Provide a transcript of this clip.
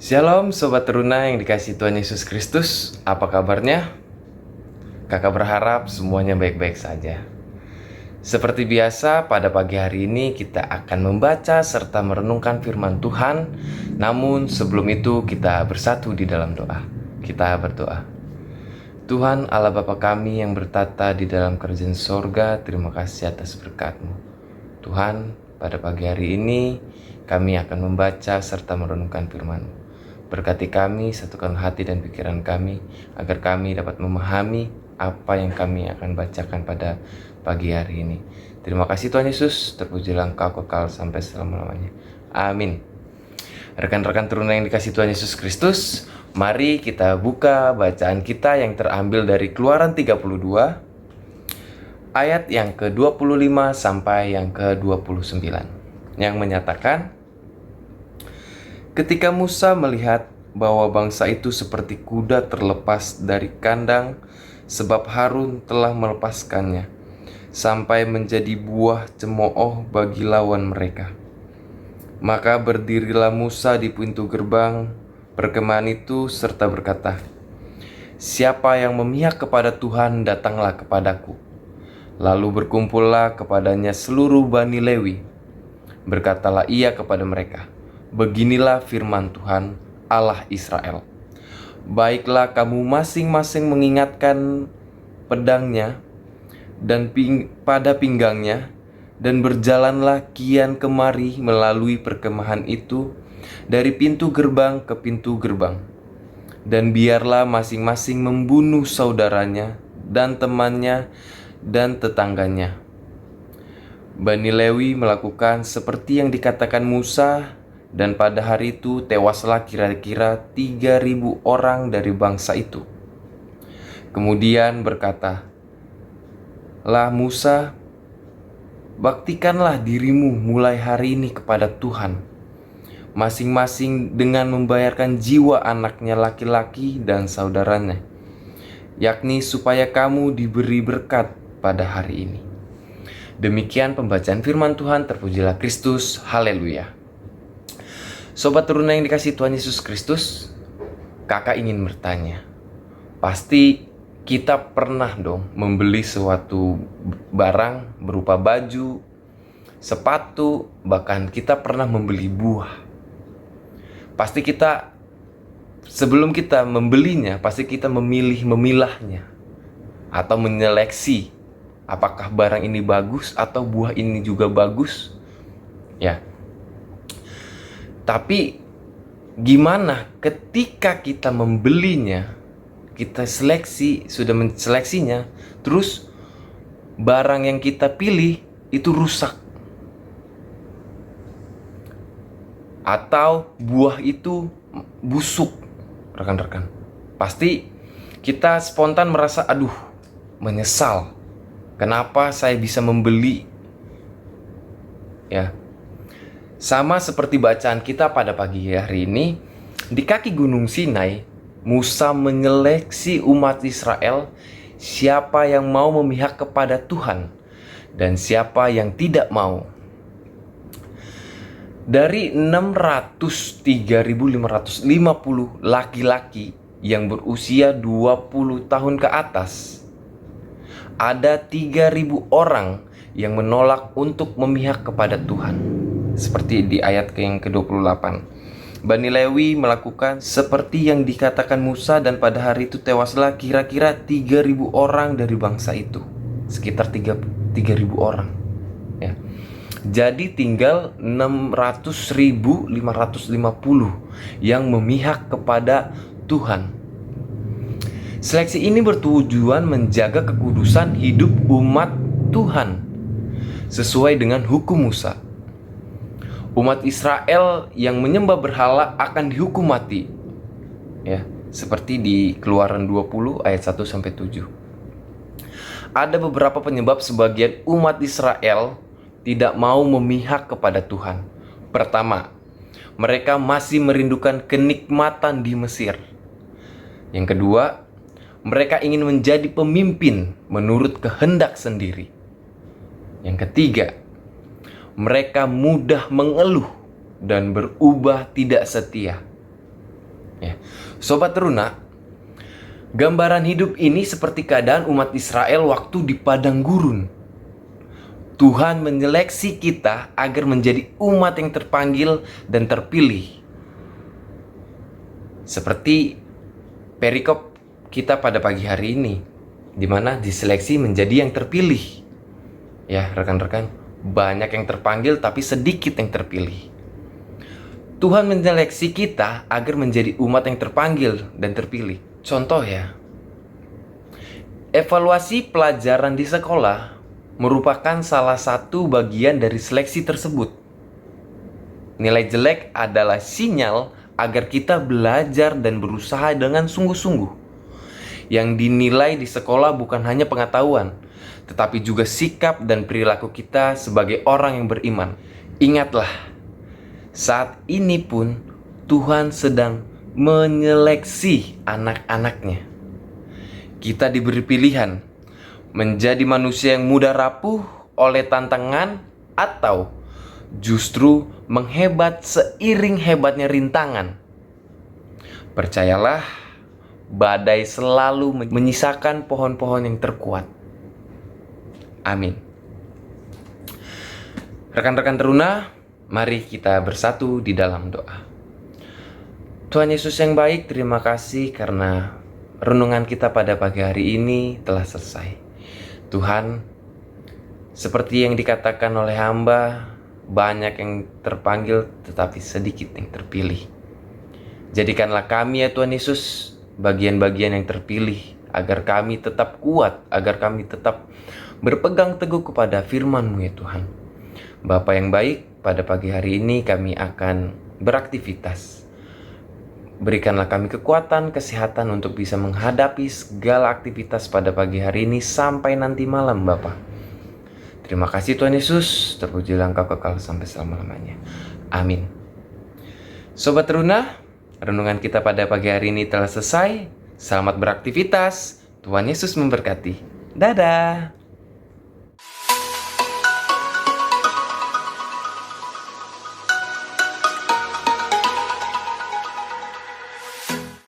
Shalom Sobat Teruna yang dikasihi Tuhan Yesus Kristus. Apa kabarnya? Kakak berharap semuanya baik-baik saja. Seperti biasa, pada pagi hari ini kita akan membaca serta merenungkan firman Tuhan. Namun sebelum itu kita bersatu di dalam doa. Kita berdoa. Tuhan Allah Bapa kami yang bertata di dalam kerajaan sorga, terima kasih atas berkat-Mu. Tuhan, pada pagi hari ini kami akan membaca serta merenungkan firman-Mu. Berkati kami, satukan hati dan pikiran kami, agar kami dapat memahami apa yang kami akan bacakan pada pagi hari ini. Terima kasih Tuhan Yesus, terpujilah Engkau kekal sampai selama-lamanya. Amin. Rekan-rekan teruna yang dikasihi Tuhan Yesus Kristus, mari kita buka bacaan kita yang terambil dari Keluaran 32, ayat yang ke-25 sampai yang ke-29, yang menyatakan, ketika Musa melihat bahwa bangsa itu seperti kuda terlepas dari kandang, sebab Harun telah melepaskannya, sampai menjadi buah cemooh bagi lawan mereka. Maka berdirilah Musa di pintu gerbang perkemahan itu serta berkata, siapa yang memihak kepada Tuhan, datanglah kepadaku. Lalu berkumpullah kepadanya seluruh Bani Lewi. Berkatalah ia kepada mereka, beginilah firman Tuhan Allah Israel. Baiklah kamu masing-masing mengingatkan pedangnya dan pada pinggangnya, dan berjalanlah kian kemari melalui perkemahan itu dari pintu gerbang ke pintu gerbang. Dan biarlah masing-masing membunuh saudaranya dan temannya dan tetangganya. Bani Lewi melakukan seperti yang dikatakan Musa, dan pada hari itu tewaslah kira-kira 3.000 orang dari bangsa itu. Kemudian berkata, lah Musa, baktikanlah dirimu mulai hari ini kepada Tuhan, masing-masing dengan membayarkan jiwa anaknya laki-laki dan saudaranya, yakni supaya kamu diberi berkat pada hari ini. Demikian pembacaan firman Tuhan, terpujilah Kristus, haleluya. Sobat teruna yang dikasihi Tuhan Yesus Kristus, kakak ingin bertanya, pasti kita pernah dong membeli suatu barang berupa baju, sepatu, bahkan kita pernah membeli buah. Pasti kita, sebelum kita membelinya, pasti kita memilahnya atau menyeleksi apakah barang ini bagus atau buah ini juga bagus. Ya. Tapi gimana ketika kita membelinya, kita sudah menseleksinya, terus barang yang kita pilih itu rusak, atau buah itu busuk, rekan-rekan. Pasti kita spontan merasa, aduh, menyesal. Kenapa saya bisa membeli? Ya. Sama seperti bacaan kita pada pagi hari ini, di kaki Gunung Sinai, Musa menyeleksi umat Israel siapa yang mau memihak kepada Tuhan dan siapa yang tidak mau. Dari 603.550 laki-laki yang berusia 20 tahun ke atas, ada 3.000 orang yang menolak untuk memihak kepada Tuhan. Seperti di ayat yang ke-28, Bani Lewi melakukan seperti yang dikatakan Musa, dan pada hari itu tewaslah kira-kira 3.000 orang dari bangsa itu. Sekitar 3.000 orang ya. Jadi tinggal 600.550 yang memihak kepada Tuhan. Seleksi ini bertujuan menjaga kekudusan hidup umat Tuhan sesuai dengan hukum Musa. Umat Israel yang menyembah berhala akan dihukum mati. Ya, seperti di Keluaran 20 ayat 1 sampai 7. Ada beberapa penyebab sebagian umat Israel tidak mau memihak kepada Tuhan. Pertama, mereka masih merindukan kenikmatan di Mesir. Yang kedua, Mereka ingin menjadi pemimpin menurut kehendak sendiri. Yang ketiga, mereka mudah mengeluh dan berubah tidak setia. Ya. Sobat Teruna, gambaran hidup ini seperti keadaan umat Israel waktu di padang gurun. Tuhan menyeleksi kita agar menjadi umat yang terpanggil dan terpilih. Seperti perikop kita pada pagi hari ini, di mana diseleksi menjadi yang terpilih. Ya, rekan-rekan, banyak yang terpanggil tapi sedikit yang terpilih. Tuhan menyeleksi kita agar menjadi umat yang terpanggil dan terpilih. Contoh ya, evaluasi pelajaran di sekolah merupakan salah satu bagian dari seleksi tersebut. Nilai jelek adalah sinyal agar kita belajar dan berusaha dengan sungguh-sungguh. Yang dinilai di sekolah bukan hanya pengetahuan, tetapi juga sikap dan perilaku kita sebagai orang yang beriman. Ingatlah, saat ini pun Tuhan sedang menyeleksi anak-anaknya. Kita diberi pilihan menjadi manusia yang mudah rapuh oleh tantangan, atau justru menghebat seiring hebatnya rintangan. Percayalah, badai selalu menyisakan pohon-pohon yang terkuat. Amin. Rekan-rekan Teruna, mari kita bersatu di dalam doa. Tuhan Yesus yang baik, terima kasih karena renungan kita pada pagi hari ini telah selesai. Tuhan, seperti yang dikatakan oleh hamba, banyak yang terpanggil tetapi sedikit yang terpilih. Jadikanlah kami ya Tuhan Yesus bagian-bagian yang terpilih, agar kami tetap kuat, agar kami tetap berpegang teguh kepada firman-Mu ya Tuhan. Bapa yang baik, pada pagi hari ini kami akan beraktivitas. Berikanlah kami kekuatan, kesehatan untuk bisa menghadapi segala aktivitas pada pagi hari ini sampai nanti malam Bapa. Terima kasih Tuhan Yesus, terpujilah Engkau kekal sampai selama-lamanya. Amin. Sobat Teruna, renungan kita pada pagi hari ini telah selesai. Selamat beraktivitas, Tuhan Yesus memberkati. Dadah.